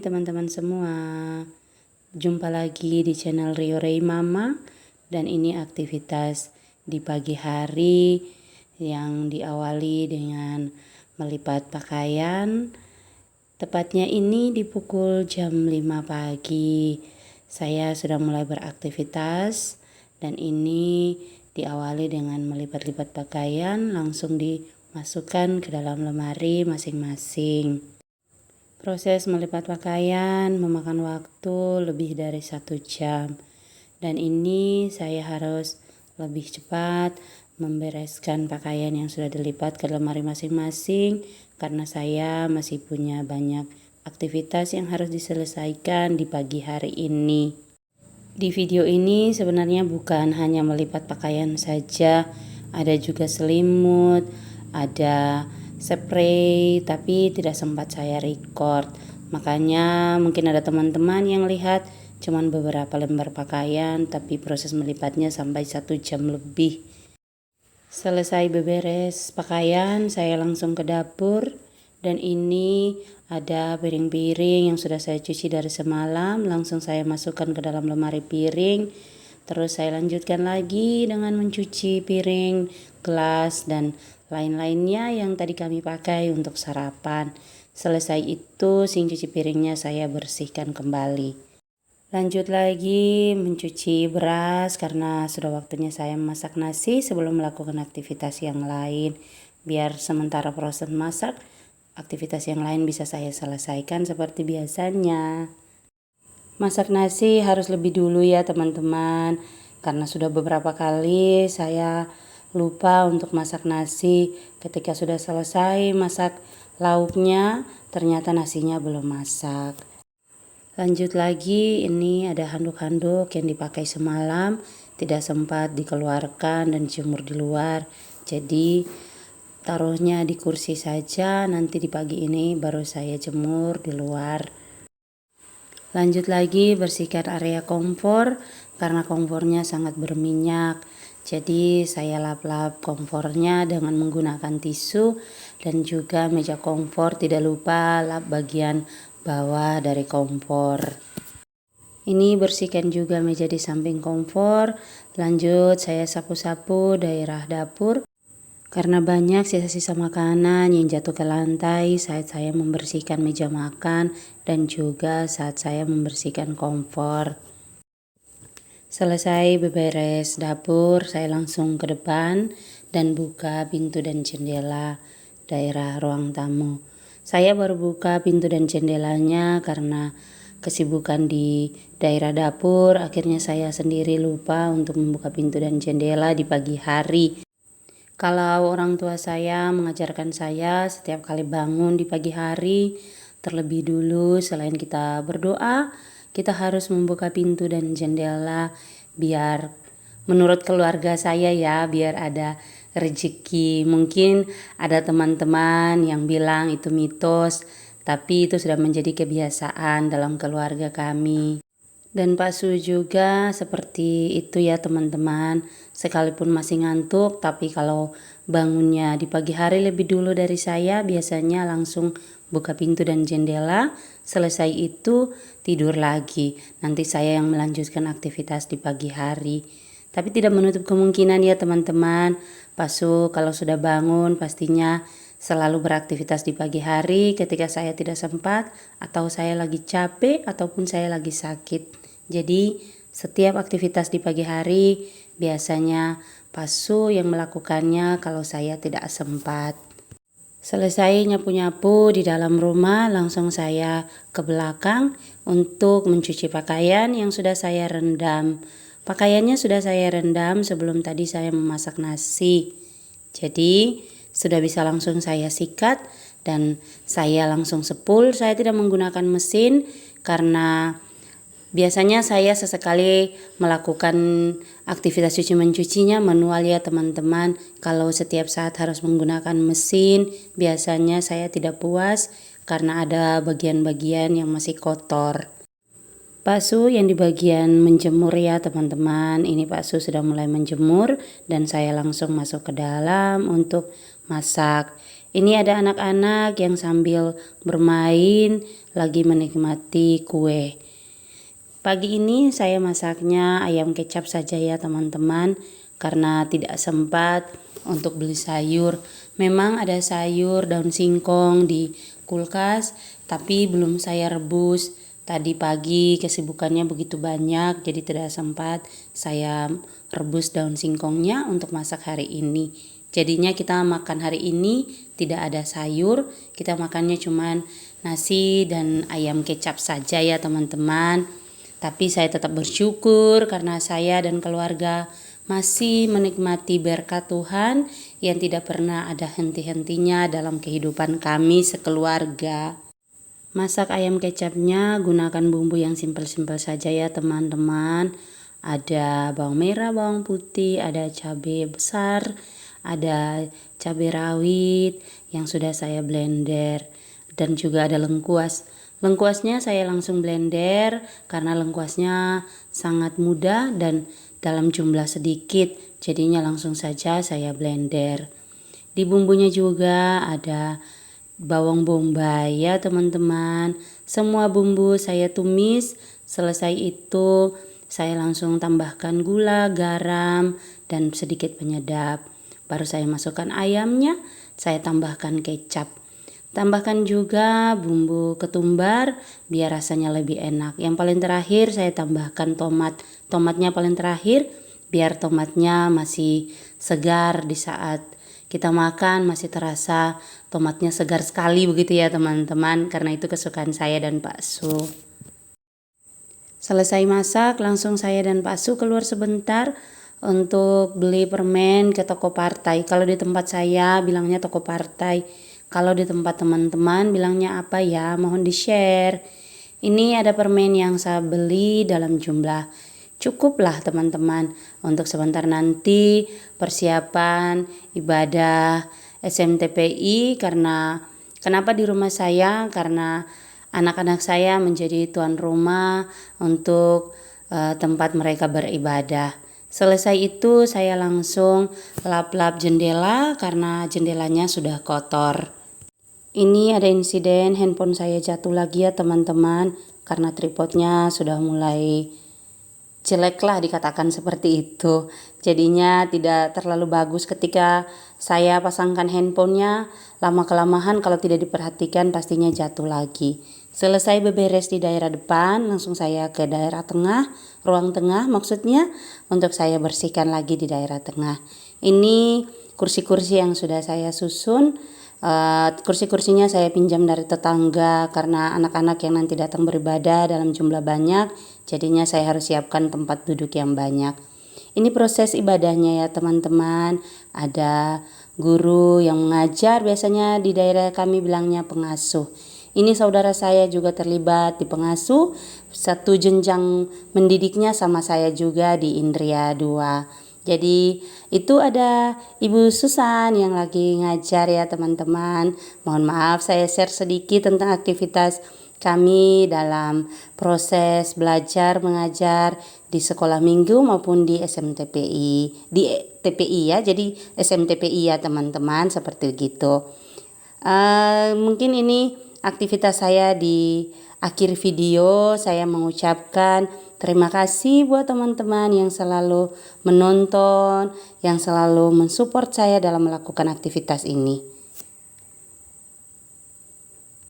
teman-teman semua, jumpa lagi di channel Rio Rei Mama. Dan ini aktivitas di pagi hari yang diawali dengan melipat pakaian. Tepatnya ini di pukul jam 5 pagi saya sudah mulai beraktivitas, dan ini diawali dengan melipat-lipat pakaian langsung dimasukkan ke dalam lemari masing-masing. Proses melipat pakaian memakan waktu lebih dari 1 jam, dan ini saya harus lebih cepat membereskan pakaian yang sudah dilipat ke lemari masing-masing karena saya masih punya banyak aktivitas yang harus diselesaikan di pagi hari ini. Di video ini sebenarnya bukan hanya melipat pakaian saja, ada juga selimut, ada spray, tapi tidak sempat saya record. Makanya mungkin ada teman-teman yang lihat cuman beberapa lembar pakaian, tapi proses melipatnya sampai 1 jam lebih. Selesai beberes pakaian, saya langsung ke dapur, dan ini ada piring-piring yang sudah saya cuci dari semalam, langsung saya masukkan ke dalam lemari piring. Terus saya lanjutkan lagi dengan mencuci piring, gelas, dan lain-lainnya yang tadi kami pakai untuk sarapan. Selesai itu, sink cuci piringnya saya bersihkan kembali. Lanjut lagi mencuci beras karena sudah waktunya saya memasak nasi sebelum melakukan aktivitas yang lain. Biar sementara proses masak, aktivitas yang lain bisa saya selesaikan seperti biasanya. Masak nasi harus lebih dulu ya teman-teman, karena sudah beberapa kali saya lupa untuk masak nasi. Ketika sudah selesai masak lauknya, ternyata nasinya belum masak. Lanjut lagi, ini ada handuk-handuk yang dipakai semalam, tidak sempat dikeluarkan dan dijemur di luar. Jadi taruhnya di kursi saja, nanti di pagi ini baru saya jemur di luar. Lanjut lagi bersihkan area kompor karena kompornya sangat berminyak. Jadi saya lap-lap kompornya dengan menggunakan tisu, dan juga meja kompor tidak lupa lap bagian bawah dari kompor. Ini bersihkan juga meja di samping kompor. Lanjut saya sapu-sapu daerah dapur karena banyak sisa-sisa makanan yang jatuh ke lantai saat saya membersihkan meja makan dan juga saat saya membersihkan kompor. Selesai beberes dapur, saya langsung ke depan dan buka pintu dan jendela daerah ruang tamu. Saya baru buka pintu dan jendelanya karena kesibukan di daerah dapur, akhirnya saya sendiri lupa untuk membuka pintu dan jendela di pagi hari. Kalau orang tua saya mengajarkan saya setiap kali bangun di pagi hari, terlebih dulu selain kita berdoa, kita harus membuka pintu dan jendela biar menurut keluarga saya ya, biar ada rezeki. Mungkin ada teman-teman yang bilang itu mitos, tapi itu sudah menjadi kebiasaan dalam keluarga kami. Dan Pak Su juga seperti itu ya teman-teman, sekalipun masih ngantuk, tapi kalau bangunnya di pagi hari lebih dulu dari saya, biasanya langsung buka pintu dan jendela. Selesai itu tidur lagi, nanti saya yang melanjutkan aktivitas di pagi hari. Tapi tidak menutup kemungkinan ya teman-teman, Pak Su kalau sudah bangun pastinya selalu beraktivitas di pagi hari ketika saya tidak sempat, atau saya lagi capek, ataupun saya lagi sakit. Jadi setiap aktivitas di pagi hari biasanya Pak Su yang melakukannya kalau saya tidak sempat. Selesai nyapu-nyapu di dalam rumah, langsung saya ke belakang untuk mencuci pakaian yang sudah saya rendam. Pakaiannya sudah saya rendam sebelum tadi saya memasak nasi. Jadi sudah bisa langsung saya sikat dan saya langsung sepul. Saya tidak menggunakan mesin karena biasanya saya sesekali melakukan aktivitas cuci mencucinya manual ya teman-teman. Kalau setiap saat harus menggunakan mesin, biasanya saya tidak puas karena ada bagian-bagian yang masih kotor. Pak Su yang di bagian menjemur ya teman-teman. Ini Pak Su sudah mulai menjemur dan saya langsung masuk ke dalam untuk masak. Ini ada anak-anak yang sambil bermain lagi menikmati kue. Pagi ini saya masaknya ayam kecap saja ya teman-teman, karena tidak sempat untuk beli sayur. Memang ada sayur daun singkong di kulkas, tapi belum saya rebus. Tadi pagi kesibukannya begitu banyak, jadi tidak sempat saya rebus daun singkongnya untuk masak hari ini. Jadinya kita makan hari ini tidak ada sayur, kita makannya cuman nasi dan ayam kecap saja ya teman-teman. Tapi saya tetap bersyukur karena saya dan keluarga masih menikmati berkat Tuhan yang tidak pernah ada henti-hentinya dalam kehidupan kami sekeluarga. Masak ayam kecapnya gunakan bumbu yang simpel-simpel saja ya teman-teman. Ada bawang merah, bawang putih, ada cabai besar, ada cabai rawit yang sudah saya blender, dan juga ada lengkuas. Lengkuasnya saya langsung blender karena lengkuasnya sangat mudah dan dalam jumlah sedikit, jadinya langsung saja saya blender. Di bumbunya juga ada bawang bombay ya teman-teman. Semua bumbu saya tumis, selesai itu saya langsung tambahkan gula, garam, dan sedikit penyedap. Baru saya masukkan ayamnya, saya tambahkan kecap. Tambahkan juga bumbu ketumbar biar rasanya lebih enak. Yang paling terakhir saya tambahkan tomat. Tomatnya paling terakhir biar tomatnya masih segar di saat kita makan, masih terasa tomatnya segar sekali begitu ya teman-teman, karena itu kesukaan saya dan Pak Su. Selesai masak, langsung saya dan Pak Su keluar sebentar untuk beli permen ke toko partai. Kalau di tempat saya bilangnya toko partai. Kalau di tempat teman-teman bilangnya apa ya? Mohon di-share. Ini ada permen yang saya beli dalam jumlah cukuplah teman-teman untuk sebentar nanti persiapan ibadah SMTPI. Karena kenapa di rumah saya? Karena anak-anak saya menjadi tuan rumah untuk tempat mereka beribadah. Selesai itu saya langsung lap-lap jendela karena jendelanya sudah kotor. Ini ada insiden handphone saya jatuh lagi ya teman-teman, karena tripodnya sudah mulai jelek lah dikatakan seperti itu. Jadinya tidak terlalu bagus ketika saya pasangkan handphonenya. Lama kelamaan kalau tidak diperhatikan pastinya jatuh lagi. Selesai beberes di daerah depan, langsung saya ke daerah tengah, ruang tengah maksudnya, untuk saya bersihkan lagi di daerah tengah. Ini kursi-kursi yang sudah saya susun. Kursi-kursinya saya pinjam dari tetangga karena anak-anak yang nanti datang beribadah dalam jumlah banyak, jadinya saya harus siapkan tempat duduk yang banyak. Ini proses ibadahnya ya teman-teman. Ada guru yang mengajar, biasanya di daerah kami bilangnya pengasuh. Ini saudara saya juga terlibat di pengasuh, satu jenjang mendidiknya sama saya juga di Indria 2. Jadi itu ada Ibu Susan yang lagi ngajar ya teman-teman. Mohon maaf saya share sedikit tentang aktivitas kami dalam proses belajar mengajar di sekolah minggu maupun di SMTPI. Di TPI ya, jadi SMTPI ya teman-teman, seperti gitu. Mungkin ini aktivitas saya di akhir video. Saya mengucapkan terima kasih buat teman-teman yang selalu menonton, yang selalu mensupport saya dalam melakukan aktivitas ini.